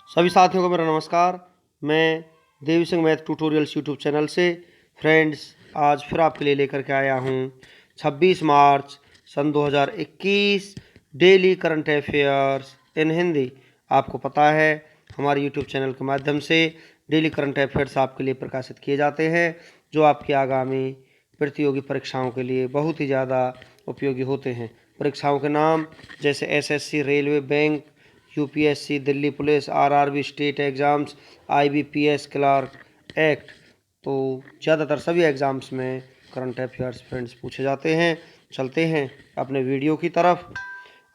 सभी साथियों को मेरा नमस्कार। मैं Devi Singh math tutorials YouTube channel से। फ्रेंड्स, आज फिर आपके लिए लेकर के आया हूँ 26 मार्च सन 2021 daily current affairs in Hindi. आपको पता है हमारे यूट्यूब चैनल के माध्यम से डेली करंट अफेयर्स आपके लिए प्रकाशित किए जाते हैं, जो आपकी आगामी प्रतियोगी परीक्षाओं के लिए बहुत ही ज़्यादा उपयोगी होते हैं। परीक्षाओं के नाम जैसे SSC, railway, bank, UPSC, Delhi police, RRB, state exams, IBPS, clerk act. तो ज़्यादातर सभी एग्ज़ाम्स में करंट अफेयर्स फ्रेंड्स पूछे जाते हैं। चलते हैं अपने वीडियो की तरफ।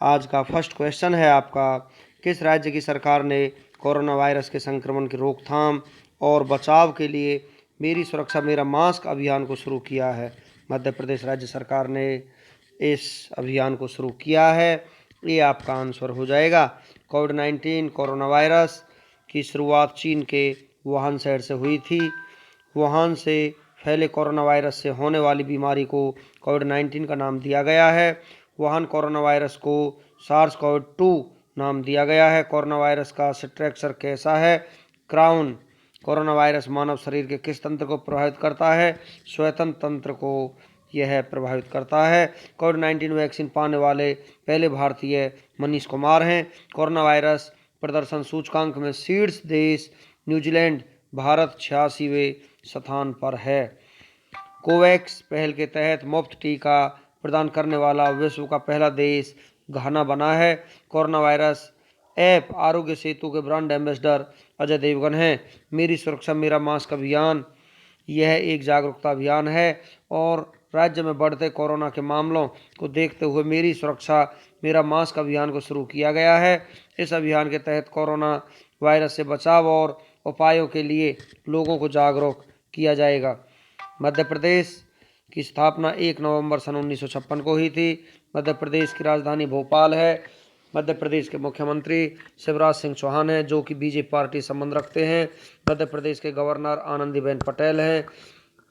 आज का फर्स्ट क्वेश्चन है आपका, किस राज्य की सरकार ने कोरोना वायरस के संक्रमण की रोकथाम और बचाव के लिए मेरी सुरक्षा मेरा मास्क अभियान को शुरू किया है? मध्य प्रदेश राज्य सरकार ने इस अभियान को शुरू किया है। ये आपका आंसर हो जाएगा। कोविड-19 कोरोना वायरस की शुरुआत चीन के वुहान शहर से हुई थी। वुहान से फैले कोरोना वायरस से होने वाली बीमारी को कोविड-19 का नाम दिया गया है। वुहान कोरोना वायरस को सार्स-कोव-2 नाम दिया गया है। कोरोना वायरस का स्ट्रक्चर कैसा है? क्राउन। कोरोना वायरस मानव शरीर के किस तंत्र को प्रभावित करता है? श्वसन तंत्र को यह प्रभावित करता है। कोविड-19 वैक्सीन पाने वाले पहले भारतीय मनीष कुमार हैं। कोरोना वायरस प्रदर्शन सूचकांक में शीर्ष देश न्यूजीलैंड, भारत 86वें स्थान पर है। कोवैक्स पहल के तहत मुफ्त टीका प्रदान करने वाला विश्व का पहला देश घाना बना है। Corona virus app Aarogya Setu के ब्रांड एम्बेसडर अजय देवगन हैं। मेरी सुरक्षा मेरा मास्क अभियान यह एक जागरूकता अभियान है और राज्य में बढ़ते कोरोना के मामलों को देखते हुए मेरी सुरक्षा मेरा मास्क अभियान को शुरू किया गया है। इस अभियान के तहत कोरोना वायरस से बचाव और उपायों के लिए लोगों को जागरूक किया जाएगा। मध्य प्रदेश की स्थापना 1 नवंबर सन 1956 को हुई थी। मध्य प्रदेश की राजधानी भोपाल है। मध्य प्रदेश के मुख्यमंत्री शिवराज सिंह चौहान हैं, जो कि बीजेपी पार्टी संबंध रखते हैं। मध्य प्रदेश के गवर्नर आनंदीबेन पटेल हैं।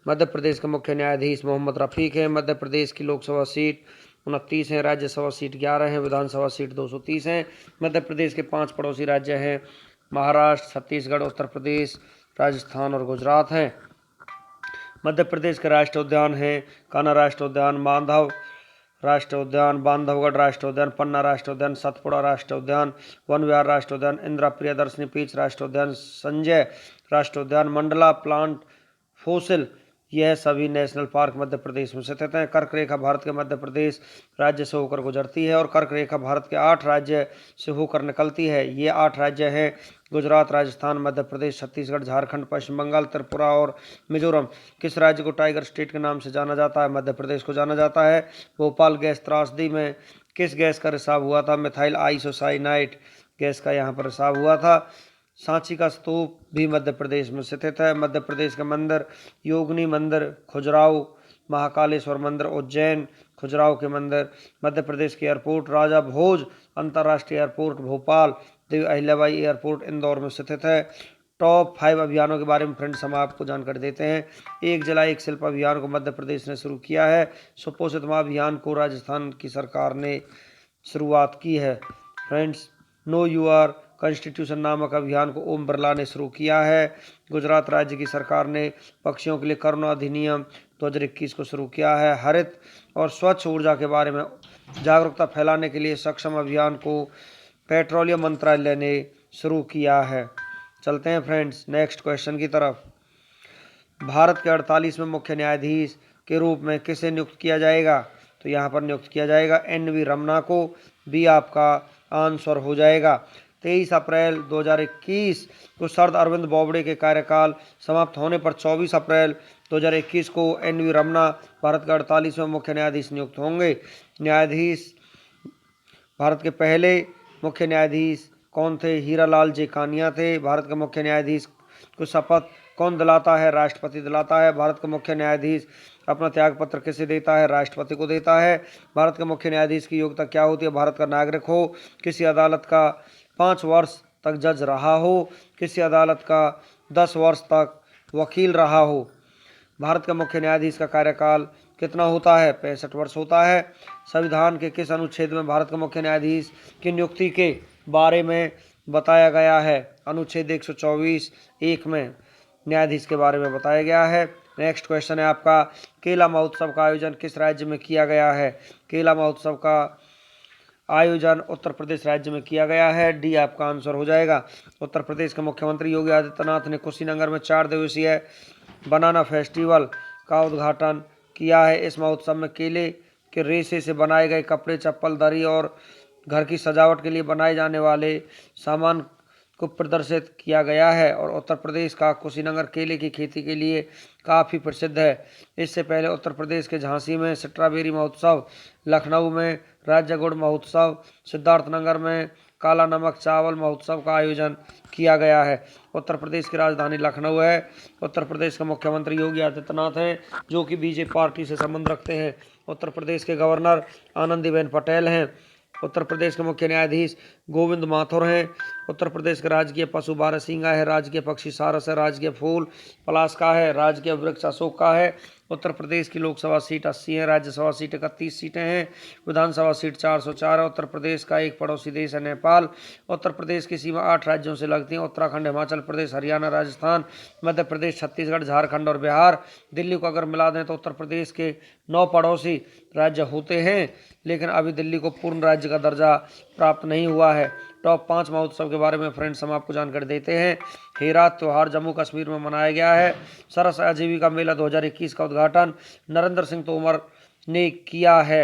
मध्य प्रदेश के मुख्य न्यायाधीश मोहम्मद रफ़ीक हैं। मध्य प्रदेश की लोकसभा सीट 29 हैं, राज्यसभा सीट 11 हैं, विधानसभा सीट 230 हैं। मध्य प्रदेश के 5 पड़ोसी राज्य हैं, महाराष्ट्र, छत्तीसगढ़, उत्तर प्रदेश, राजस्थान और गुजरात हैं। मध्य प्रदेश के राष्ट्रीय उद्यान हैं कान्हा राष्ट्रीय उद्यान, माधव राष्ट्रीय उद्यान, बांधवगढ़ राष्ट्रीय उद्यान, पन्ना राष्ट्रीय उद्यान, सतपुड़ा राष्ट्रीय उद्यान, वन विहार राष्ट्रीय उद्यान, इंदिरा प्रियदर्शनी पीच राष्ट्रीय उद्यान, संजय राष्ट्रीय उद्यान, मंडला प्लांट फोसिल, यह सभी नेशनल पार्क मध्य प्रदेश में स्थित हैं। कर्क रेखा भारत के मध्य प्रदेश राज्य से होकर गुजरती है और कर्क रेखा भारत के 8 राज्य से होकर निकलती है। ये 8 राज्य हैं गुजरात, राजस्थान, मध्य प्रदेश, छत्तीसगढ़, झारखंड, पश्चिम बंगाल, त्रिपुरा और मिजोरम। किस राज्य को टाइगर स्टेट के नाम से जाना जाता है? मध्य प्रदेश को जाना जाता है। भोपाल गैस त्रासदी में किस गैस का रिसाव हुआ था? मिथाइल आइसोसाइनाइट गैस का यहाँ पर रिसाव हुआ था। सांची का स्तूप भी मध्य प्रदेश में स्थित है। मध्य प्रदेश के मंदिर योगिनी मंदिर, खजुराहो, महाकालेश्वर मंदिर, उज्जैन, खजुराहो के मंदिर। मध्य प्रदेश के एयरपोर्ट राजा भोज अंतर्राष्ट्रीय एयरपोर्ट भोपाल, देवी अहिल्याबाई एयरपोर्ट इंदौर में स्थित है। टॉप 5 अभियानों के बारे में फ्रेंड्स हम आपको जानकारी देते हैं। एक जिला एक शिल्प अभियान को मध्य प्रदेश ने शुरू किया है। सुपोषित माँ अभियान को राजस्थान की सरकार ने शुरुआत की है। फ्रेंड्स, नो यूआर कॉन्स्टिट्यूशन नामक अभियान को ओम बिरला ने शुरू किया है। गुजरात राज्य की सरकार ने पक्षियों के लिए करुणा अधिनियम 2021 को शुरू किया है। हरित और स्वच्छ ऊर्जा के बारे में जागरूकता फैलाने के लिए सक्षम अभियान को पेट्रोलियम मंत्रालय ने शुरू किया है। चलते हैं फ्रेंड्स नेक्स्ट क्वेश्चन की तरफ। भारत के 48वें मुख्य न्यायाधीश के रूप में किसे नियुक्त किया जाएगा? तो यहाँ पर नियुक्त किया जाएगा NV रमना को। भी आपका आंसर हो जाएगा। 23 अप्रैल 2021 को शरद अरविंद बोबडे के कार्यकाल समाप्त होने पर 24 अप्रैल 2021 को NV रमना भारत के 48वें मुख्य न्यायाधीश नियुक्त होंगे। न्यायाधीश भारत के पहले मुख्य न्यायाधीश कौन थे? हीरालाल जे कानिया थे। भारत के मुख्य न्यायाधीश को शपथ कौन दिलाता है? राष्ट्रपति दिलाता है। भारत का मुख्य न्यायाधीश अपना त्याग पत्र किसे देता है? राष्ट्रपति को देता है। भारत के मुख्य न्यायाधीश की योग्यता क्या होती है? भारत का नागरिक हो, किसी अदालत का 5 वर्ष तक जज रहा हो, किसी अदालत का 10 वर्ष तक वकील रहा हो। भारत का मुख्य न्यायाधीश का कार्यकाल कितना होता है? 65 वर्ष होता है। संविधान के किस अनुच्छेद में भारत के मुख्य न्यायाधीश की नियुक्ति के बारे में बताया गया है। अनुच्छेद 124(1) में न्यायाधीश के बारे में बताया गया है। नेक्स्ट क्वेश्चन है आपका, केला महोत्सव का आयोजन किस राज्य में किया गया है? केला महोत्सव का आयोजन उत्तर प्रदेश राज्य में किया गया है। डी आपका आंसर हो जाएगा। उत्तर प्रदेश के मुख्यमंत्री योगी आदित्यनाथ ने कुशीनगर में 4 दिवसीय बनाना फेस्टिवल का उद्घाटन किया है। इस महोत्सव में केले के रेशे से बनाए गए कपड़े, चप्पल, दरी और घर की सजावट के लिए बनाए जाने वाले सामान को प्रदर्शित किया गया है। और उत्तर प्रदेश का कुशीनगर केले की खेती के लिए काफ़ी प्रसिद्ध है। इससे पहले उत्तर प्रदेश के झांसी में स्ट्रॉबेरी महोत्सव, लखनऊ में राज्य गुड़ महोत्सव, सिद्धार्थनगर में काला नमक चावल महोत्सव का आयोजन किया गया है। उत्तर प्रदेश की राजधानी लखनऊ है। उत्तर प्रदेश के मुख्यमंत्री योगी आदित्यनाथ हैं, जो कि बीजेपी पार्टी से संबंध रखते हैं। उत्तर प्रदेश के गवर्नर आनंदीबेन पटेल हैं। उत्तर प्रदेश के मुख्य न्यायाधीश गोविंद माथुर हैं। उत्तर प्रदेश का राजकीय पशु बारहसिंगा है। राजकीय पक्षी सारस है। राजकीय फूल पलाश का है। राजकीय वृक्ष अशोक का है। उत्तर प्रदेश की लोकसभा सीट 80 है। राज्यसभा सीट 31 सीटें हैं। विधानसभा सीट 404 है। उत्तर प्रदेश का एक पड़ोसी देश है नेपाल। उत्तर प्रदेश की सीमा 8 राज्यों से लगती है: उत्तराखंड, हिमाचल प्रदेश, हरियाणा, राजस्थान, मध्य प्रदेश, छत्तीसगढ़, झारखंड और बिहार। दिल्ली को अगर मिला दें तो उत्तर प्रदेश के 9 पड़ोसी राज्य होते हैं, लेकिन अभी दिल्ली को पूर्ण राज्य का दर्जा प्राप्त नहीं हुआ है। टॉप 5 महोत्सव के बारे में फ्रेंड्स हम आपको जानकारी देते हैं। हेरात त्योहार जम्मू कश्मीर में मनाया गया है। सरस आजीविका मेला 2021 का उद्घाटन नरेंद्र सिंह तोमर ने किया है।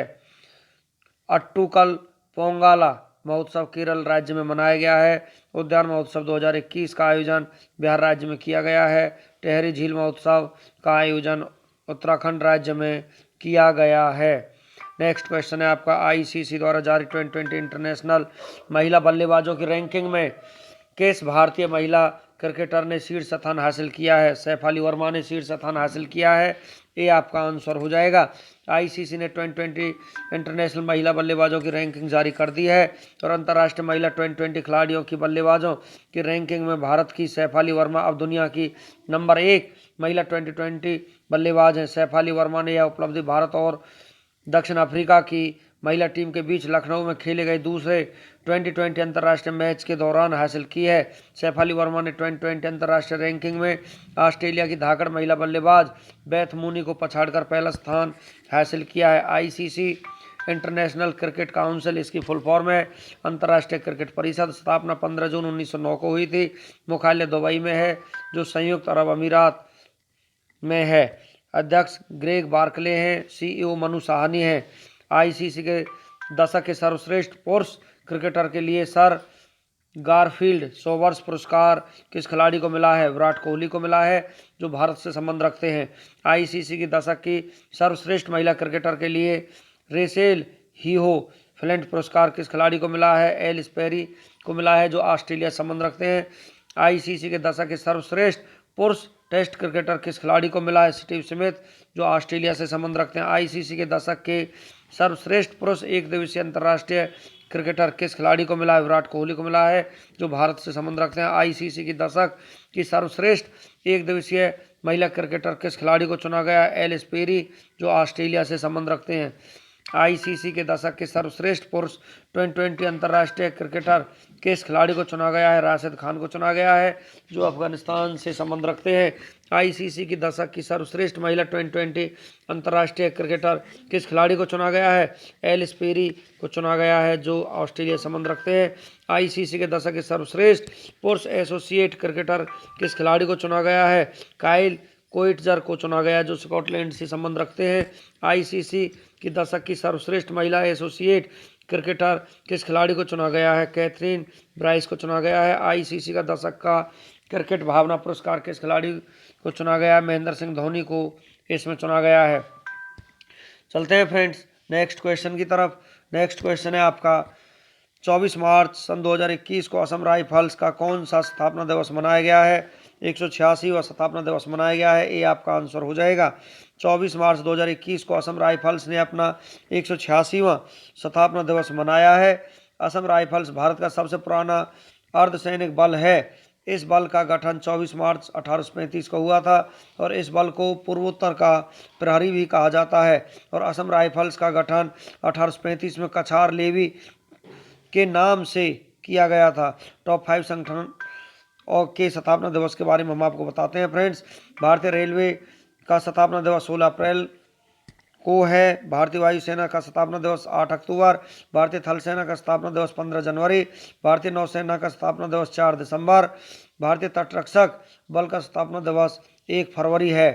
अट्टुकल पोंगाला महोत्सव केरल राज्य में मनाया गया है। उद्यान महोत्सव 2021 का आयोजन बिहार राज्य में किया गया है। टेहरी झील महोत्सव का आयोजन उत्तराखंड राज्य में किया गया है। नेक्स्ट क्वेश्चन है आपका, आईसीसी द्वारा जारी T20 इंटरनेशनल महिला बल्लेबाजों की रैंकिंग में किस भारतीय महिला क्रिकेटर ने शीर्ष स्थान हासिल किया है? सैफाली वर्मा ने शीर्ष स्थान हासिल किया है। ये आपका आंसर हो जाएगा। आईसीसी ने T20 इंटरनेशनल महिला बल्लेबाजों की रैंकिंग जारी कर दी है और अंतर्राष्ट्रीय महिला T20 खिलाड़ियों की बल्लेबाजों की रैंकिंग में भारत की सैफाली वर्मा अब दुनिया की नंबर 1 महिला T20 बल्लेबाज हैं। सैफाली वर्मा ने यह उपलब्धि भारत और दक्षिण अफ्रीका की महिला टीम के बीच लखनऊ में खेले गए दूसरे T20 अंतर्राष्ट्रीय मैच के दौरान हासिल की है। सैफाली वर्मा ने T20 अंतर्राष्ट्रीय रैंकिंग में ऑस्ट्रेलिया की धाकड़ महिला बल्लेबाज बेथ मूनी को पछाड़कर पहला स्थान हासिल किया है। आईसीसी इंटरनेशनल क्रिकेट काउंसिल, इसकी फुल फॉर्म है अंतर्राष्ट्रीय क्रिकेट परिषद। स्थापना 15 जून 1909 को हुई थी। मुख्यालय दुबई में है, जो संयुक्त अरब अमीरात में है। अध्यक्ष ग्रेग बार्कले हैं। सीईओ मनु साहनी हैं। आईसीसी के दशक के सर्वश्रेष्ठ पुरुष क्रिकेटर के लिए सर गारफील्ड सोबर्स पुरस्कार किस खिलाड़ी को मिला है? विराट कोहली को मिला है, जो भारत से संबंध रखते हैं। आईसीसी की दशक की सर्वश्रेष्ठ महिला क्रिकेटर के लिए रेचेल हीहो फ्लिंट पुरस्कार किस खिलाड़ी को मिला है? एलिस पेरी को मिला है, जो ऑस्ट्रेलिया से संबंध रखते हैं। आईसीसी के दशक के सर्वश्रेष्ठ पुरुष टेस्ट क्रिकेटर किस खिलाड़ी को मिला है? स्टीव स्मिथ, जो ऑस्ट्रेलिया से संबंध रखते हैं। आईसीसी के दशक के सर्वश्रेष्ठ पुरुष एक दिवसीय अंतर्राष्ट्रीय क्रिकेटर किस खिलाड़ी को मिला है? विराट कोहली को मिला है, जो भारत से संबंध रखते हैं। आईसीसी की दशक की सर्वश्रेष्ठ एक दिवसीय महिला क्रिकेटर किस खिलाड़ी को चुना गया? एलिस पेरी, जो ऑस्ट्रेलिया से संबंध रखते हैं। आईसीसी के दशक के सर्वश्रेष्ठ पुरुष T20 अंतर्राष्ट्रीय क्रिकेटर किस खिलाड़ी को चुना गया है? राशिद खान को चुना गया है, जो अफगानिस्तान से संबंध रखते हैं। आईसीसी की दशक की सर्वश्रेष्ठ महिला T20 अंतर्राष्ट्रीय क्रिकेटर किस खिलाड़ी को चुना गया है? एलिस पेरी को चुना गया है, जो ऑस्ट्रेलिया से संबंध रखते हैं। आईसीसी के दशक के सर्वश्रेष्ठ पुरुष एसोसिएट क्रिकेटर किस खिलाड़ी को चुना गया है? काइल कोइटजर को चुना गया, जो स्कॉटलैंड से संबंध रखते हैं। आईसीसी की दशक की सर्वश्रेष्ठ महिला एसोसिएट क्रिकेटर किस खिलाड़ी को चुना गया है? कैथरीन ब्राइस को चुना गया है। आईसीसी का दशक का क्रिकेट भावना पुरस्कार किस खिलाड़ी को चुना गया है? महेंद्र सिंह धोनी को इसमें चुना गया है। चलते हैं फ्रेंड्स नेक्स्ट क्वेश्चन की तरफ। नेक्स्ट क्वेश्चन है आपका, 24 मार्च सन 2021 को असम राइफल्स का कौन सा स्थापना दिवस मनाया गया है? 186वां स्थापना दिवस मनाया गया है। ये आपका आंसर हो जाएगा। 24 मार्च 2021 को असम राइफल्स ने अपना 186वां स्थापना दिवस मनाया है। असम राइफल्स भारत का सबसे पुराना अर्धसैनिक बल है। इस बल का गठन 24 मार्च 1835 को हुआ था और इस बल को पूर्वोत्तर का प्रहरी भी कहा जाता है। और असम राइफल्स का गठन 1835 में कछार लेवी के नाम से किया गया था। टॉप 5 संगठन और के स्थापना दिवस के बारे में हम आपको बताते हैं फ्रेंड्स। भारतीय रेलवे का स्थापना दिवस 16 अप्रैल को है। भारतीय वायुसेना का स्थापना दिवस 8 अक्टूबर। भारतीय थल सेना का स्थापना दिवस 15 जनवरी। भारतीय नौसेना का स्थापना दिवस 4 दिसंबर। भारतीय तटरक्षक बल का स्थापना दिवस 1 फरवरी है।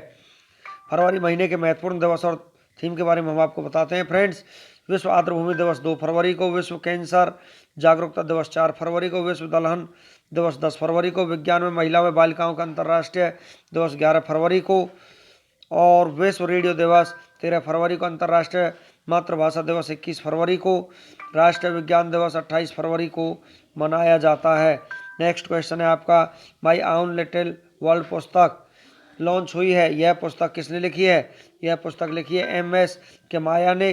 फरवरी महीने के महत्वपूर्ण दिवस और थीम के बारे में हम आपको बताते हैं फ्रेंड्स। विश्व आर्द्रभूमि दिवस 2 फरवरी को। विश्व कैंसर जागरूकता दिवस 4 फरवरी को। विश्व दलहन दिवस 10 फरवरी को। विज्ञान में महिला व बालिकाओं का अंतर्राष्ट्रीय दिवस 11 फरवरी को। और विश्व रेडियो दिवस 13 फरवरी को। अंतर्राष्ट्रीय मातृभाषा दिवस 21 फरवरी को। राष्ट्रीय विज्ञान दिवस 28 फरवरी को मनाया जाता है। नेक्स्ट क्वेश्चन है आपका, माई आउन लिटिल वर्ल्ड पुस्तक लॉन्च हुई है। यह पुस्तक किसने लिखी है? यह पुस्तक लिखी है MS के माया ने।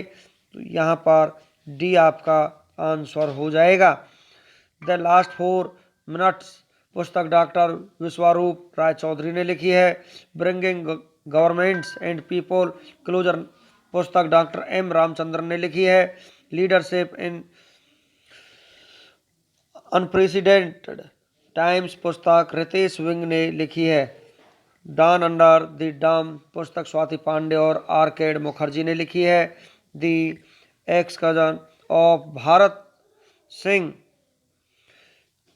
तो यहाँ पर डी आपका आंसर हो जाएगा। द लास्ट 4 मिनट्स पुस्तक डॉक्टर विश्वरूप राय चौधरी ने लिखी है। Bringing governments and people closer पुस्तक डॉक्टर M रामचंद्रन ने लिखी है। लीडरशिप इन अनप्रेसिडेंटेड टाइम्स पुस्तक रितेश विंग ने लिखी है। डान अंडर द डम पुस्तक स्वाति पांडे और आर्केड मुखर्जी ने लिखी है। The ex cousin of Bharat Singh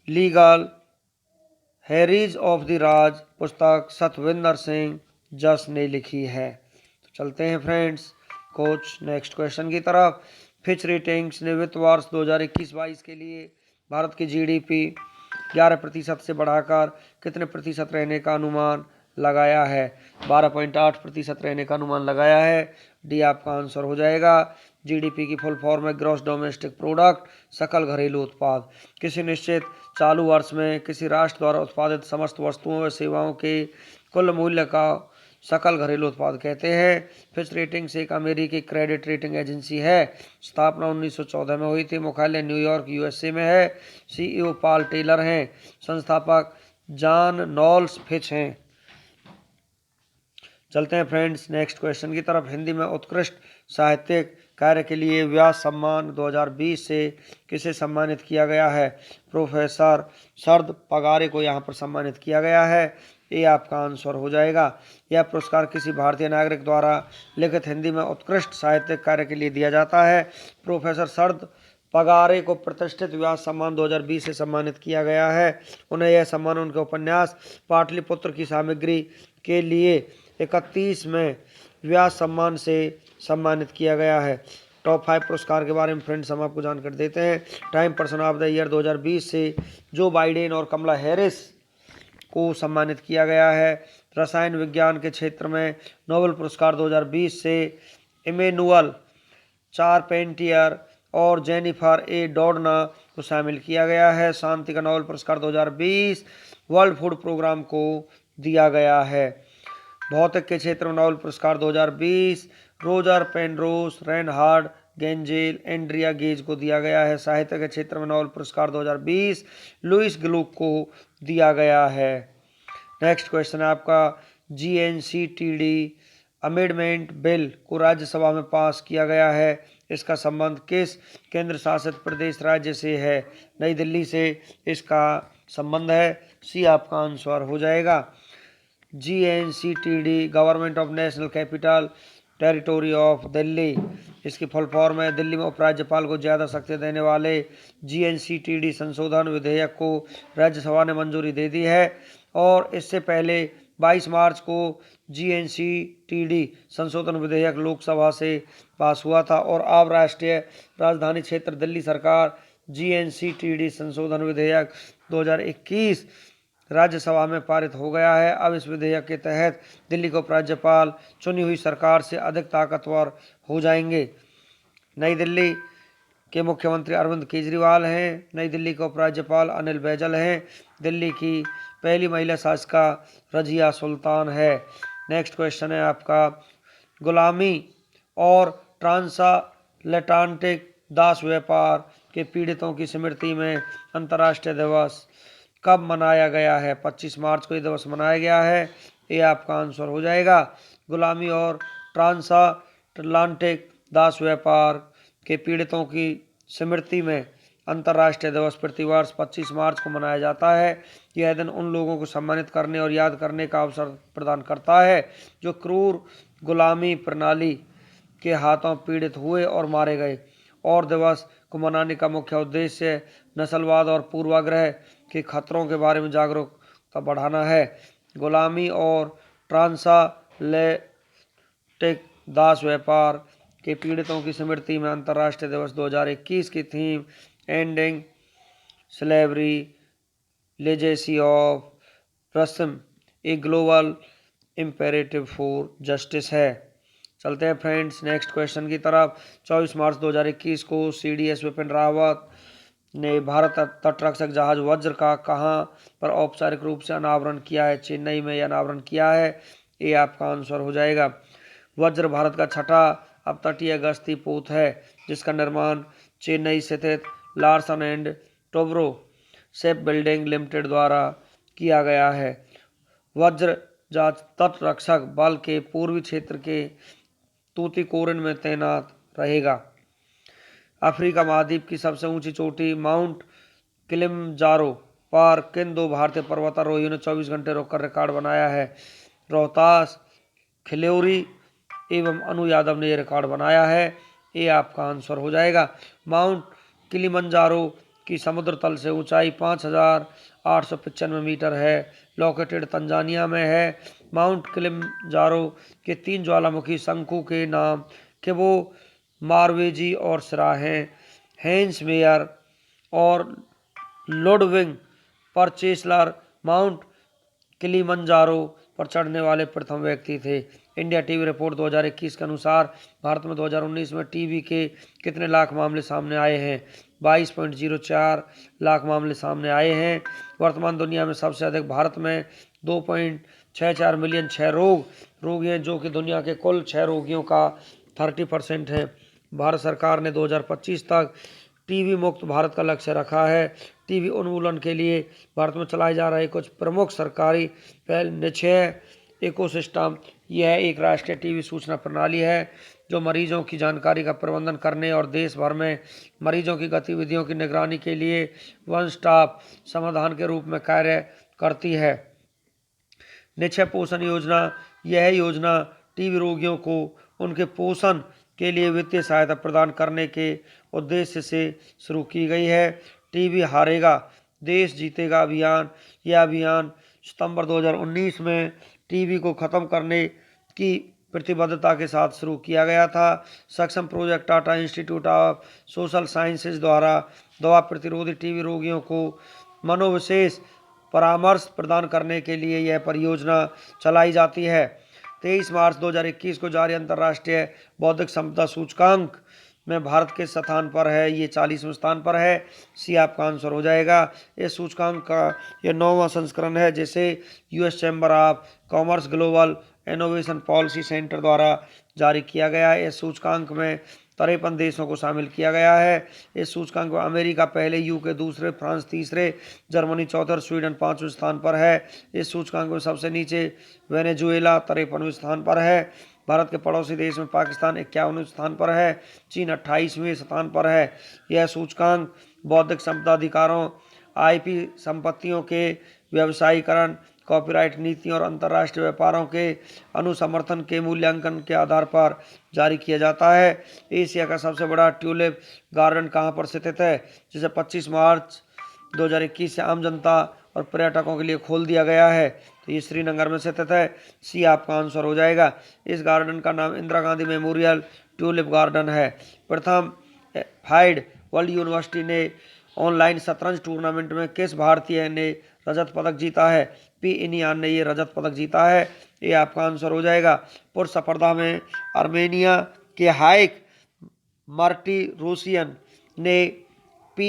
legal heiress of the Raj पुस्तक सतविंदर सिंह जस ने लिखी है। तो चलते हैं फ्रेंड्स कुछ नेक्स्ट क्वेश्चन की तरफ। फिच रेटिंग्स ने वित्त वर्ष 2021-22 के लिए भारत की GDP 11% से बढ़ाकर कितने प्रतिशत रहने का अनुमान लगाया है? 12.8% रहने का अनुमान लगाया है। डी आपका आंसर हो जाएगा। GDP की फुल फॉर्म है ग्रॉस डोमेस्टिक प्रोडक्ट, सकल घरेलू उत्पाद। किसी निश्चित चालू वर्ष में किसी राष्ट्र द्वारा उत्पादित समस्त वस्तुओं व सेवाओं के कुल मूल्य का सकल घरेलू उत्पाद कहते हैं। फिच रेटिंग्स एक अमेरिकी क्रेडिट रेटिंग एजेंसी है। स्थापना 1914 में हुई थी। मुख्यालय न्यूयॉर्क USA में है। CEO पॉल टेलर हैं। संस्थापक जॉन नॉल्स फिच हैं। चलते हैं फ्रेंड्स नेक्स्ट क्वेश्चन की तरफ। हिंदी में उत्कृष्ट साहित्यिक कार्य के लिए व्यास सम्मान 2020 से किसे सम्मानित किया गया है? प्रोफेसर शरद पगारे को यहाँ पर सम्मानित किया गया है। ये आपका आंसर हो जाएगा। यह पुरस्कार किसी भारतीय नागरिक द्वारा लिखित हिंदी में उत्कृष्ट साहित्यिक कार्य के लिए दिया जाता है। प्रोफेसर शरद पगारे को प्रतिष्ठित व्यास सम्मान 2020 से सम्मानित किया गया है। उन्हें यह सम्मान उनके उपन्यास पाटलिपुत्र की सामग्री के लिए 31 में व्यास सम्मान से सम्मानित किया गया है। टॉप 5 पुरस्कार के बारे में फ्रेंड्स हम आपको जानकारी देते हैं। Time person of the year 2020 से जो बाइडेन और कमला हैरिस को सम्मानित किया गया है। रसायन विज्ञान के क्षेत्र में नोबेल पुरस्कार 2020 से इमेनुअल चारपेंटियर और जेनिफर ए डोडना को शामिल किया गया है। शांति का नोबेल पुरस्कार 2020 वर्ल्ड फूड प्रोग्राम को दिया गया है। भौतिक के क्षेत्र में नोबेल पुरस्कार 2020 Roger Penrose, Reinhard Genzel, Andrea Ghez को दिया गया है। साहित्य के क्षेत्र में नोबेल पुरस्कार 2020 लुइस ग्लुक को दिया गया है। नेक्स्ट क्वेश्चन है आपका, GNCTD अमेंडमेंट बिल को राज्यसभा में पास किया गया है। इसका संबंध किस केंद्र शासित प्रदेश राज्य से है? नई दिल्ली से इसका संबंध है। सी आपका आंसर हो जाएगा। GNCTD government of national capital territory of Delhi, इसकी फुल फॉर्म है। दिल्ली में उपराज्यपाल को ज़्यादा शक्ति देने वाले GNCTD संशोधन विधेयक को राज्यसभा ने मंजूरी दे दी है। और इससे पहले 22 मार्च को GNCTD संशोधन विधेयक लोकसभा से पास हुआ था और अब राष्ट्रीय राजधानी क्षेत्र दिल्ली सरकार GNCTD संशोधन विधेयक 2021 राज्यसभा में पारित हो गया है। अब इस विधेयक के तहत दिल्ली को उपराज्यपाल चुनी हुई सरकार से अधिक ताकतवर हो जाएंगे। नई दिल्ली के मुख्यमंत्री अरविंद केजरीवाल हैं। नई दिल्ली के उपराज्यपाल अनिल बैजल हैं। दिल्ली की पहली महिला शासिका रजिया सुल्तान है। नेक्स्ट क्वेश्चन है आपका, गुलामी और ट्रांसअटलांटिक दास व्यापार के पीड़ितों की स्मृति में अंतर्राष्ट्रीय दिवस कब मनाया गया है? 25 मार्च को ये दिवस मनाया गया है। ये आपका आंसर हो जाएगा। गुलामी और ट्रांसअटलांटिक दास व्यापार के पीड़ितों की स्मृति में अंतर्राष्ट्रीय दिवस प्रतिवर्ष 25 मार्च को मनाया जाता है। यह दिन उन लोगों को सम्मानित करने और याद करने का अवसर प्रदान करता है जो क्रूर गुलामी प्रणाली के हाथों पीड़ित हुए और मारे गए। और दिवस को मनाने का मुख्य उद्देश्य नस्लवाद और पूर्वाग्रह के खतरों के बारे में जागरूकता बढ़ाना है। गुलामी और ट्रांसलेटिक दास व्यापार के पीड़ितों की स्मृति में अंतर्राष्ट्रीय दिवस 2021 की theme ending slavery legacy of रस्म a global imperative for justice है। चलते हैं फ्रेंड्स नेक्स्ट क्वेश्चन की तरफ। 24 मार्च 2021 को CDS विपिन रावत ने भारत तटरक्षक जहाज वज्र का कहां पर औपचारिक रूप से अनावरण किया है? चेन्नई में यह अनावरण किया है। ये आपका आंसर हो जाएगा। वज्र भारत का छठा अपतटीय गश्ती पोत है जिसका निर्माण चेन्नई स्थित Larsen and Toubro ship building limited द्वारा किया गया है। वज्र जहाज तटरक्षक बल के पूर्वी क्षेत्र के तूतीकोरिन में तैनात रहेगा। अफ्रीका महाद्वीप की सबसे ऊंची चोटी माउंट किलिमंजारो पर किन दो भारतीय पर्वतारोहियों ने 24 घंटे रुककर रिकॉर्ड बनाया है? रोहतास खिल्लारी एवं अनु यादव ने यह रिकॉर्ड बनाया है। ये आपका आंसर हो जाएगा। माउंट किलिमंजारो की समुद्र तल से ऊंचाई 5895 मीटर है। लोकेटेड तंजानिया में है। माउंट किलिमंजारो के 3 ज्वालामुखी शंकु के नाम किबो मारवेजी और सिरा हैं। हेंस मेयर और लोडविग परचेस्लर माउंट किलिमंजारो पर चढ़ने वाले प्रथम व्यक्ति थे। इंडिया टीवी रिपोर्ट 2021 के अनुसार भारत में 2019 में टीबी के कितने लाख मामले सामने आए हैं? 22.04 लाख मामले सामने आए हैं। वर्तमान दुनिया में सबसे अधिक भारत में 2.64 मिलियन क्षय रोगी हैं जो कि दुनिया के कुल क्षय रोगियों का 30% है। भारत सरकार ने 2025 तक टीबी मुक्त भारत का लक्ष्य रखा है। टीबी उन्मूलन के लिए भारत में चलाए जा रहे कुछ प्रमुख सरकारी पहल निश्चय इकोसिस्टम। यह एक राष्ट्रीय टीबी सूचना प्रणाली है जो मरीजों की जानकारी का प्रबंधन करने और देश भर में मरीजों की गतिविधियों की निगरानी के लिए वन स्टॉप समाधान के रूप में कार्य करती है। निश्चय पोषण योजना, यह योजना टीबी रोगियों को उनके पोषण के लिए वित्तीय सहायता प्रदान करने के उद्देश्य से शुरू की गई है। टीबी हारेगा देश जीतेगा अभियान, यह अभियान सितंबर 2019 में टीबी को खत्म करने की प्रतिबद्धता के साथ शुरू किया गया था। सक्षम project Tata institute of social sciences द्वारा दवा प्रतिरोधी टीबी रोगियों को मनोविशेष परामर्श प्रदान करने के लिए यह परियोजना चलाई जाती है। 23 मार्च 2021 को जारी अंतर्राष्ट्रीय बौद्धिक संपदा सूचकांक में भारत के स्थान पर है। ये 40वें स्थान पर है। सी आपका आंसर हो जाएगा। इस सूचकांक का यह 9वां संस्करण है जिसे US chamber of commerce global innovation policy centre द्वारा जारी किया गया है। इस सूचकांक में 53 देशों को शामिल किया गया है। इस सूचकांक में अमेरिका पहले, UK दूसरे, फ्रांस तीसरे, जर्मनी चौथे और स्वीडन 5वें स्थान पर है। इस सूचकांक में सबसे नीचे वेनेजुएला 53वें स्थान पर है। भारत के पड़ोसी देश में पाकिस्तान 51वें स्थान पर है। चीन 28वें स्थान पर है। यह सूचकांक बौद्धिक संपदा अधिकारों, IP संपत्तियों के व्यवसायीकरण, कॉपीराइट नीतियों और अंतर्राष्ट्रीय व्यापारों के अनुसमर्थन के मूल्यांकन के आधार पर जारी किया जाता है। एशिया का सबसे बड़ा ट्यूलिप गार्डन कहाँ पर स्थित है? जिसे 25 मार्च 2021 से आम जनता और पर्यटकों के लिए खोल दिया गया है। तो ये श्रीनगर में स्थित है। सी आपका आंसर हो जाएगा। इस गार्डन का नाम Indira Gandhi memorial tulip garden है। प्रथम हाइड वर्ल्ड यूनिवर्सिटी ने ऑनलाइन शतरंज टूर्नामेंट में किस भारतीय ने रजत पदक जीता है? P इनियान ने ये रजत पदक जीता है। ये आपका आंसर हो जाएगा। पुरुष स्पर्धा में आर्मेनिया के हाइक मार्टिरोसियन ने P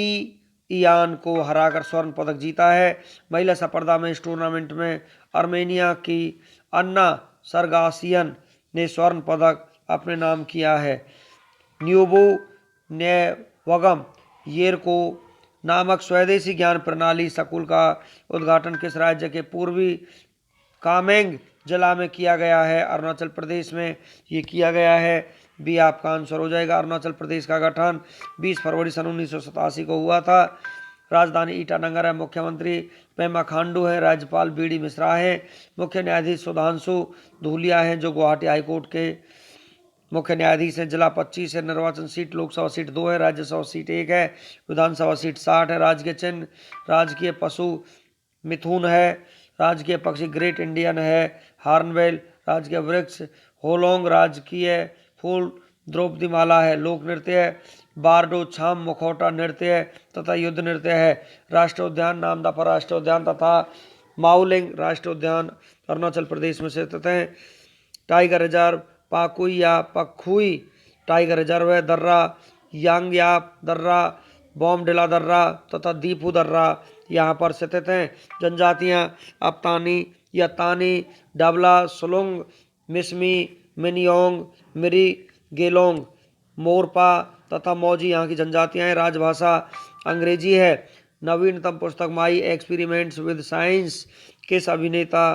इयान को हराकर स्वर्ण पदक जीता है। महिला स्पर्धा में इस टूर्नामेंट में आर्मेनिया की अन्ना सरगासियन ने स्वर्ण पदक अपने नाम किया है। न्यूबो नेवगम येरको नामक स्वदेशी ज्ञान प्रणाली स्कूल का उद्घाटन किस राज्य के पूर्वी कामेंग जिला में किया गया है? अरुणाचल प्रदेश में ये किया गया है। बी आपका आंसर हो जाएगा। अरुणाचल प्रदेश का गठन 20 फरवरी सन 1987 को हुआ था। राजधानी ईटानगर है। मुख्यमंत्री पेमा खांडू है। राज्यपाल बीडी मिश्रा है। मुख्य न्यायाधीश सुधांशु धूलिया हैं जो गुवाहाटी हाईकोर्ट के मुख्य न्यायाधीश हैं। जिला 25 है। निर्वाचन सीट लोकसभा सीट 2 है। राज्यसभा सीट 1 है। विधानसभा सीट 60 है। राजकीय चिन्ह राजकीय पशु मिथुन है। राजकीय पक्षी ग्रेट इंडियन है हार्नवेल। राजकीय वृक्ष होलोंग। राजकीय फूल द्रौपदी माला है। लोक नृत्य है बारडो छाम मुखौटा नृत्य है तथा युद्ध नृत्य है। राष्ट्रीय उद्यान नामदफा राष्ट्रीय उद्यान तथा माउलिंग राष्ट्रीय उद्यान अरुणाचल प्रदेश में स्थित है। टाइगर रिजर्व पाकुई या पखुई टाइगर रिजर्व है। दर्रा यांगयाप दर्रा बॉमडिला दर्रा तथा दीपू दर्रा यहाँ पर स्थित हैं। जनजातियाँ अपतानी या तानी डबला सुलुंग मिसमी मिनियोंग मिरी गेलोंग मोरपा तथा मौजी यहाँ की जनजातियाँ हैं। राजभाषा अंग्रेजी है। नवीनतम पुस्तक माई एक्सपेरिमेंट्स विद साइंस किस अभिनेता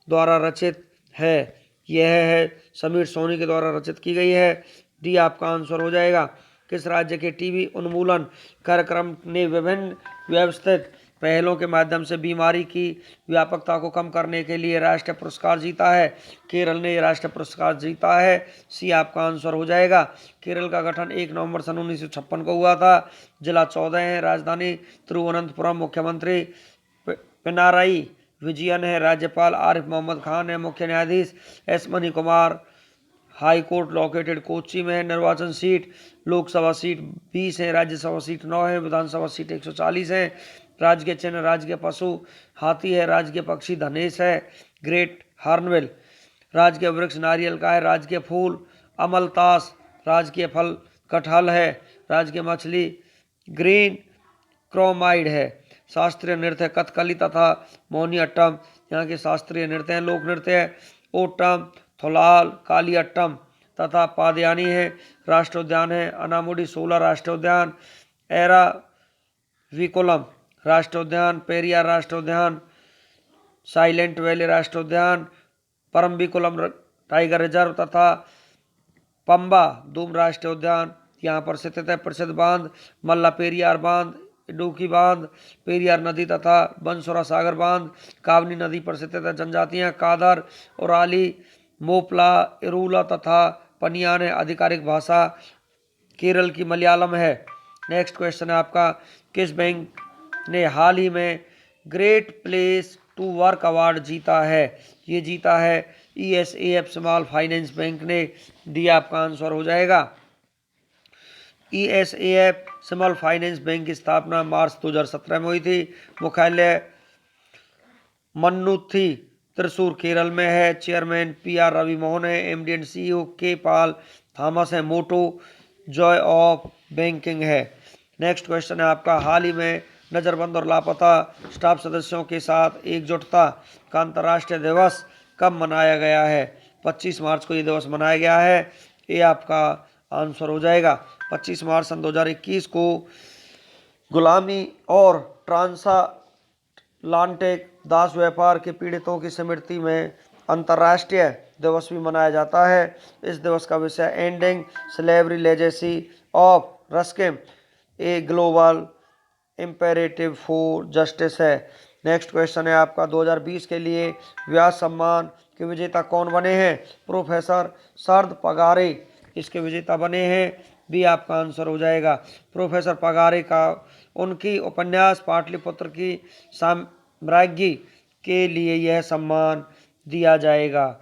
द्वारा रचित है? यह है समीर सोनी के द्वारा रचित की गई है। डी आपका आंसर हो जाएगा। किस राज्य के टीबी उन्मूलन कार्यक्रम ने विभिन्न व्यवस्थित पहलों के माध्यम से बीमारी की व्यापकता को कम करने के लिए राष्ट्रीय पुरस्कार जीता है? केरल ने राष्ट्रीय पुरस्कार जीता है। सी आपका आंसर हो जाएगा। केरल का गठन 1 नवंबर सन 1956 को हुआ था। जिला 14 है। राजधानी तिरुवनंतपुरम। मुख्यमंत्री पिनाराई विजयन है। राज्यपाल आरिफ मोहम्मद खान है। मुख्य न्यायाधीश S money Kumar. High court located Kochi में है। निर्वाचन सीट लोकसभा सीट 20 है। राज्यसभा सीट 9 है। विधानसभा सीट 140 है। राजकीय चिन्ह राजकीय पशु हाथी है। राजकीय पक्षी धनेश है ग्रेट हार्नवेल। राजकीय वृक्ष नारियल का है। राजकीय फूल अमलतास। राजकीय फल कटहल है। राजकीय मछली ग्रीन क्रोमाइड है। शास्त्रीय नृत्य कथकली तथा मोहिनीअट्टम यहाँ के शास्त्रीय नृत्य हैं। लोक नृत्य है ओटम थोलाल कालियट्टम तथा पादयानी है। राष्ट्रीय उद्यान है अनामुडी 16 राष्ट्रीय उद्यान। एरा विकोलम राष्ट्रीय उद्यान। पेरियार राष्ट्रीय उद्यान। साइलेंट वैली राष्ट्रीय उद्यान। परम्बिकुलम टाइगर रिजर्व तथा पंबा दूम राष्ट्रीय उद्यान यहाँ पर स्थित है। प्रसिद्ध बांध मल्ला पेरियार बांध इडुकी बांध पेरियार नदी तथा बंसुरा सागर बांध कावनी नदी पर स्थित है। जनजातियाँ कादर ओराली मोपला इरूला तथा पनियान है। आधिकारिक भाषा केरल की मलयालम है। नेक्स्ट क्वेश्चन है आपका किस बैंक ने हाल ही में great place to work award जीता है? ये जीता है ESAF स्मॉल फाइनेंस बैंक ने। डी आपका आंसर हो जाएगा। ESAF स्मॉल फाइनेंस बैंक की स्थापना मार्च 2017 में हुई थी। मुख्यालय मन्नुथी त्रिशूर केरल में है। चेयरमैन PR रवि मोहन है। MD एंड CEO के पाल थॉमस है। मोटो जॉय ऑफ बैंकिंग है। नेक्स्ट क्वेश्चन है आपका हाल ही में नज़रबंद और लापता स्टाफ सदस्यों के साथ एकजुटता का अंतर्राष्ट्रीय दिवस कब मनाया गया है? 25 मार्च को ये दिवस मनाया गया है। ये आपका आंसर हो जाएगा। 25 मार्च सन 2021 को गुलामी और ट्रांसअटलांटिक दास व्यापार के पीड़ितों की स्मृति में अंतर्राष्ट्रीय दिवस भी मनाया जाता है। इस दिवस का विषय ending slavery legacy of Ruskin a global imperative for justice है। नेक्स्ट क्वेश्चन है आपका 2020 के लिए व्यास सम्मान के विजेता कौन बने हैं? प्रोफेसर शरद पगारे इसके विजेता बने हैं। भी आपका आंसर हो जाएगा। प्रोफेसर पगारे का उनकी उपन्यास पाटलिपुत्र की साम्राज्ञी के लिए यह सम्मान दिया जाएगा।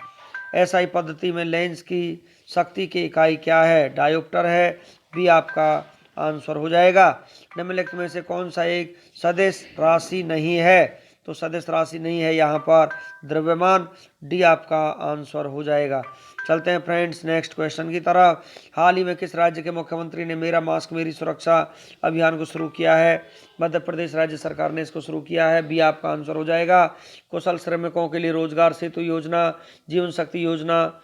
SI पद्धति में लेंस की शक्ति की इकाई क्या है? डायोप्टर है। भी आपका आंसर हो जाएगा। निम्नलिखित में से कौन सा एक सदिश राशि नहीं है? तो सदिश राशि नहीं है यहाँ पर द्रव्यमान। डी आपका आंसर हो जाएगा। चलते हैं फ्रेंड्स नेक्स्ट क्वेश्चन की तरफ। हाल ही में किस राज्य के मुख्यमंत्री ने मेरा मास्क मेरी सुरक्षा अभियान को शुरू किया है? मध्य प्रदेश राज्य सरकार ने इसको शुरू किया है। बी आपका आंसर हो जाएगा। कुशल श्रमिकों के लिए रोजगार सेतु योजना जीवन शक्ति योजना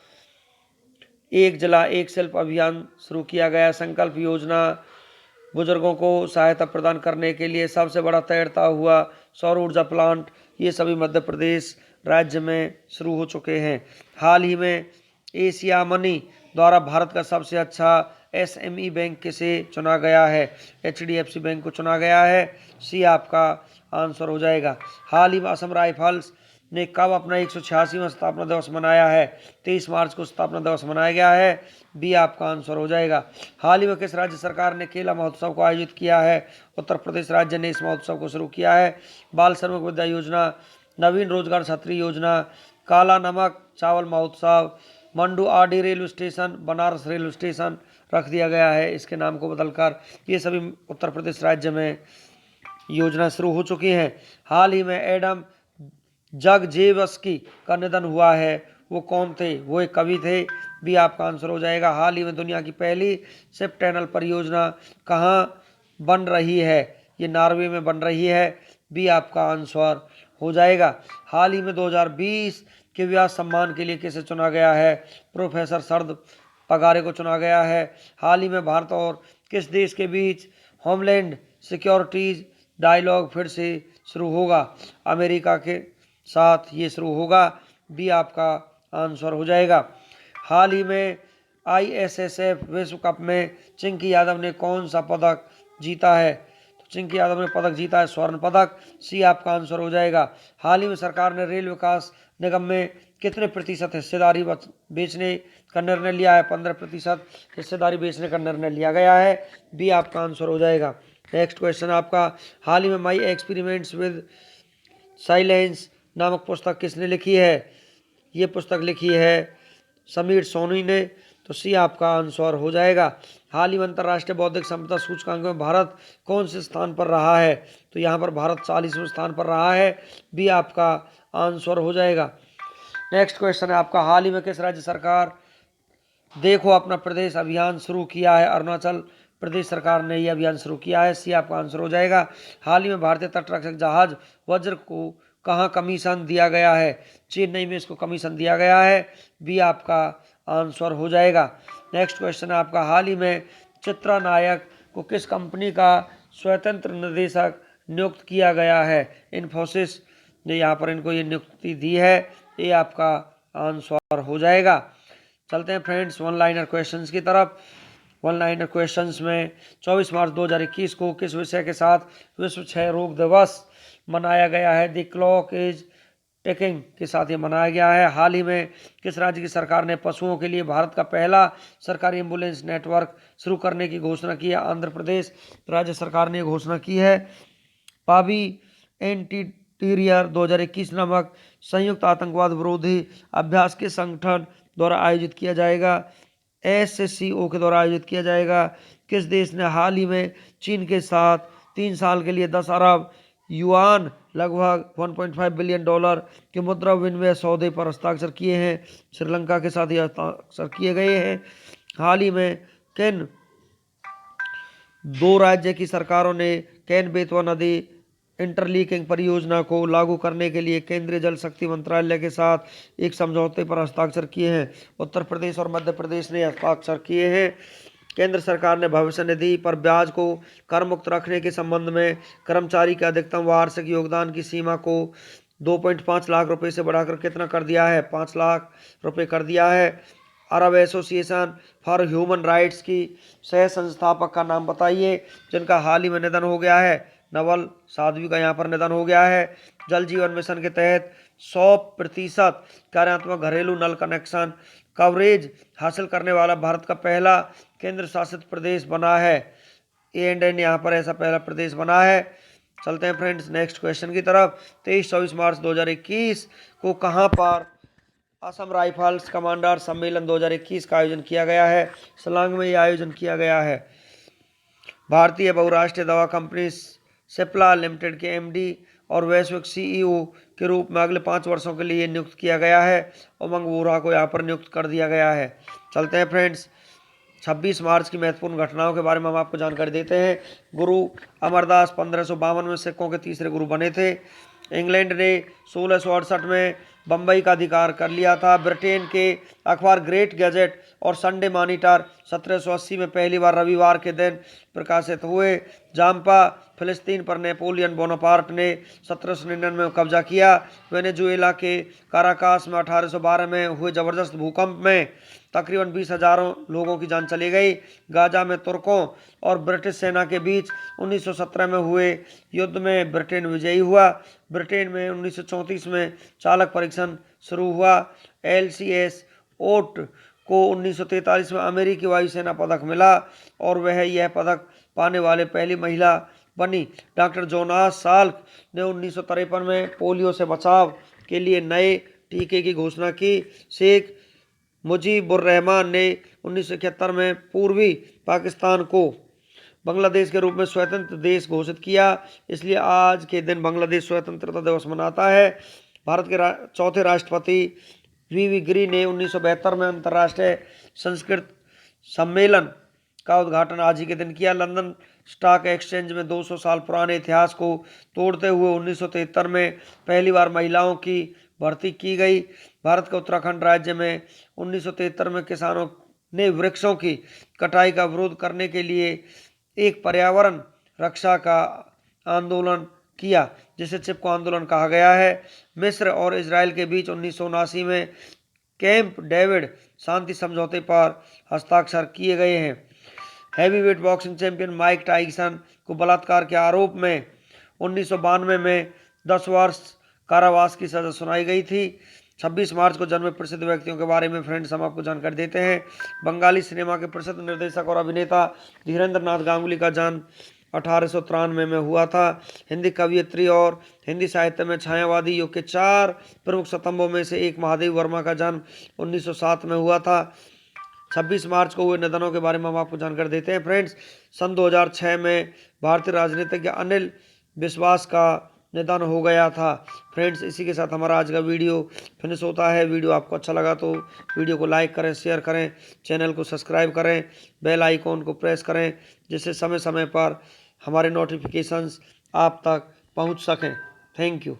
एक जिला एक शिल्प अभियान शुरू किया गया। संकल्प योजना बुजुर्गों को सहायता प्रदान करने के लिए सबसे बड़ा तैरता हुआ सौर ऊर्जा प्लांट ये सभी मध्य प्रदेश राज्य में शुरू हो चुके हैं। हाल ही में एशिया मनी द्वारा भारत का सबसे अच्छा एसएमई बैंक किसे चुना गया है? एचडीएफसी बैंक को चुना गया है। सी आपका आंसर हो जाएगा। हाल ही में असम राइफल्स ने कब अपना 186वां स्थापना दिवस मनाया है? 23 मार्च को स्थापना दिवस मनाया गया है। बी आपका आंसर हो जाएगा। हाल ही में किस राज्य सरकार ने खेला महोत्सव को आयोजित किया है? उत्तर प्रदेश राज्य ने इस महोत्सव को शुरू किया है। बाल श्रमिक विद्या योजना, नवीन रोजगार छतरी योजना, काला नमक चावल महोत्सव, मंडू आडी railway station, Banaras railway station रख दिया गया है इसके नाम को बदलकर। ये सभी उत्तर प्रदेश राज्य में योजना शुरू हो चुकी हैं। हाल ही में एडम जगजेवस्की का निधन हुआ है। वो कौन थे? वो एक कवि थे। भी आपका आंसर हो जाएगा। हाल ही में दुनिया की पहली शिप टनल परियोजना कहाँ बन रही है? ये नॉर्वे में बन रही है। भी आपका आंसर हो जाएगा। हाल ही में 2020 के व्यास सम्मान के लिए किसे चुना गया है? प्रोफेसर शरद पगारे को चुना गया है। हाल ही में भारत और किस देश के बीच होमलैंड सिक्योरिटीज डायलॉग फिर से शुरू होगा? अमेरिका के साथ ये शुरू होगा। बी आपका आंसर हो जाएगा। हाल ही में आईएसएसएफ विश्व कप में चिंकी यादव ने कौन सा पदक जीता है? तो चिंकी यादव ने पदक जीता है स्वर्ण पदक। सी आपका आंसर हो जाएगा। हाल ही में सरकार ने रेल विकास निगम में कितने प्रतिशत हिस्सेदारी बेचने का निर्णय लिया है? 15% हिस्सेदारी बेचने का निर्णय लिया गया है। बी आपका आंसर हो जाएगा। नेक्स्ट क्वेश्चन आपका, हाल ही में माई एक्सपेरिमेंट्स विद साइलेंस नामक पुस्तक किसने लिखी है? ये पुस्तक लिखी है समीर सोनी ने। तो सी आपका आंसर हो जाएगा। हाल ही में अंतर्राष्ट्रीय बौद्धिक संपदा सूचकांक में भारत कौन से स्थान पर रहा है? तो यहाँ पर भारत 40वें स्थान पर रहा है। बी आपका आंसर हो जाएगा। नेक्स्ट क्वेश्चन है आपका, हाल ही में किस राज्य सरकार देखो अपना प्रदेश अभियान शुरू किया है? अरुणाचल प्रदेश सरकार ने यह अभियान शुरू किया है। सी आपका आंसर हो जाएगा। हाल ही में भारतीय तटरक्षक जहाज वज्र को कहाँ कमीशन दिया गया है? चेन्नई में इसको कमीशन दिया गया है। बी आपका आंसर हो जाएगा। नेक्स्ट क्वेश्चन है आपका, हाल ही में चित्रा नायक को किस कंपनी का स्वतंत्र निदेशक नियुक्त किया गया है? इन्फोसिस ने यहाँ पर इनको ये नियुक्ति दी है। ये आपका आंसर हो जाएगा। चलते हैं फ्रेंड्स वन लाइनर क्वेश्चंस की तरफ। वन लाइनर क्वेश्चंस में 24 मार्च 2021 को किस विषय के साथ विश्व क्षय रोग दिवस मनाया गया है? द क्लॉक इज टिकिंग के साथ ये मनाया गया है। हाल ही में किस राज्य की सरकार ने पशुओं के लिए भारत का पहला सरकारी एम्बुलेंस नेटवर्क शुरू करने की घोषणा की है? आंध्र प्रदेश राज्य सरकार ने घोषणा की है। पावी एंटीटीरियर 2021 नामक संयुक्त आतंकवाद विरोधी अभ्यास के संगठन द्वारा आयोजित किया जाएगा? एससीओ के द्वारा आयोजित किया जाएगा। किस देश ने हाल ही में चीन के साथ 3 साल के लिए 10 अरब युआन लगभग $1.5 बिलियन के मुद्रा विनिमय सौदे पर हस्ताक्षर किए हैं? श्रीलंका के साथ ये हस्ताक्षर किए गए हैं। हाल ही में किन 2 राज्य की सरकारों ने केन बेतवा नदी इंटरलीकिंग परियोजना को लागू करने के लिए केंद्रीय जल शक्ति मंत्रालय के साथ एक समझौते पर हस्ताक्षर किए हैं? उत्तर प्रदेश और मध्य प्रदेश ने हस्ताक्षर किए हैं। केंद्र सरकार ने भविष्य निधि पर ब्याज को कर मुक्त रखने के संबंध में कर्मचारी के अधिकतम वार्षिक योगदान की सीमा को 2.5 लाख रुपए से बढ़ाकर कितना कर दिया है? 5 लाख रुपए कर दिया है। अरब एसोसिएशन फॉर ह्यूमन राइट्स की सह संस्थापक का नाम बताइए जिनका हाल ही में निधन हो गया है? नवल साध्वी का यहाँ पर निधन हो गया है। जल जीवन मिशन के तहत 100% कार्यात्मक घरेलू नल कनेक्शन कवरेज हासिल करने वाला भारत का पहला केंद्र शासित प्रदेश बना है। एंड यहाँ पर ऐसा पहला प्रदेश बना है। चलते हैं फ्रेंड्स नेक्स्ट क्वेश्चन की तरफ। 23-24 मार्च 2021 को कहाँ पर असम राइफल्स कमांडर सम्मेलन 2021 का आयोजन किया गया है? शिलांग में यह आयोजन किया गया है। भारतीय बहुराष्ट्रीय दवा कंपनी सिप्ला लिमिटेड के एमडी और वैश्विक सीईओ के रूप में अगले 5 वर्षों के लिए नियुक्त किया गया है। उमंग वोरा को यहाँ पर नियुक्त कर दिया गया है। चलते हैं फ्रेंड्स 26 मार्च की महत्वपूर्ण घटनाओं के बारे में हम आपको जानकारी देते हैं। गुरु अमरदास 1552 में सिखों के तीसरे गुरु बने थे। इंग्लैंड ने 1668 में बम्बई का अधिकार कर लिया था। ब्रिटेन के अखबार ग्रेट गैजेट और संडे मॉनिटर 1780 में पहली बार रविवार के दिन प्रकाशित हुए। जाम्पा फिलिस्तीन पर नेपोलियन बोनापार्ट ने 1799 में कब्जा किया। वेनेजुएला के काराकास में 1812 में हुए जबरदस्त भूकंप में तकरीबन 20,000 लोगों की जान चली गई। गाजा में तुर्कों और ब्रिटिश सेना के बीच 1917 में हुए युद्ध में ब्रिटेन विजयी हुआ। ब्रिटेन में 1934 में चालक परीक्षण शुरू हुआ। LCS ओट को 1943 में अमेरिकी वायुसेना पदक मिला और वह यह पदक पाने वाले पहली महिला बनी। डॉक्टर जोनास साल्क ने 1953 में पोलियो से बचाव के लिए नए टीके की घोषणा की। शेख मुजीबुर्रहमान ने 1971 में पूर्वी पाकिस्तान को बांग्लादेश के रूप में स्वतंत्र देश घोषित किया, इसलिए आज के दिन बांग्लादेश स्वतंत्रता दिवस मनाता है। भारत के चौथे राष्ट्रपति वी गिरी ने 1972 में अंतर्राष्ट्रीय संस्कृत सम्मेलन का उद्घाटन आज ही के दिन किया। लंदन स्टॉक एक्सचेंज में 200 साल पुराने इतिहास को तोड़ते हुए 1973 में पहली बार महिलाओं की भर्ती की गई। भारत के उत्तराखंड राज्य में 1973 में किसानों ने वृक्षों की कटाई का विरोध करने के लिए एक पर्यावरण रक्षा का आंदोलन किया, जिसे चिपको आंदोलन कहा गया है। मिस्र और इजराइल के बीच 1979 में कैंप डेविड शांति समझौते पर हस्ताक्षर किए गए हैं। Heavyweight boxing champion Mike Tyson को बलात्कार के आरोप में 1992 में 10 वर्ष कारावास की सजा सुनाई गई थी। 26 मार्च को जन्मे प्रसिद्ध व्यक्तियों के बारे में फ्रेंड्स हम आपको जानकारी देते हैं। बंगाली सिनेमा के प्रसिद्ध निर्देशक और अभिनेता धीरेन्द्र नाथ गांगुली का जन्म 1893 में हुआ था। हिंदी कवियत्री और हिंदी साहित्य में छायावादी युग के 4 प्रमुख स्तंभों में से एक महादेव वर्मा का जन्म 1907 में हुआ था। 26 मार्च को हुए निधनों के बारे में हम आपको जानकारी देते हैं। फ्रेंड्स, सन 2006 में भारतीय राजनीतिज्ञ अनिल विश्वास का निधन हो गया था। फ्रेंड्स, इसी के साथ हमारा आज का वीडियो फिनिश होता है। वीडियो आपको अच्छा लगा तो वीडियो को लाइक करें, शेयर करें, चैनल को सब्सक्राइब करें, बेल आइकॉन को प्रेस करें, जिससे समय समय पर हमारे नोटिफिकेशंस आप तक पहुंच सकें। Thank you.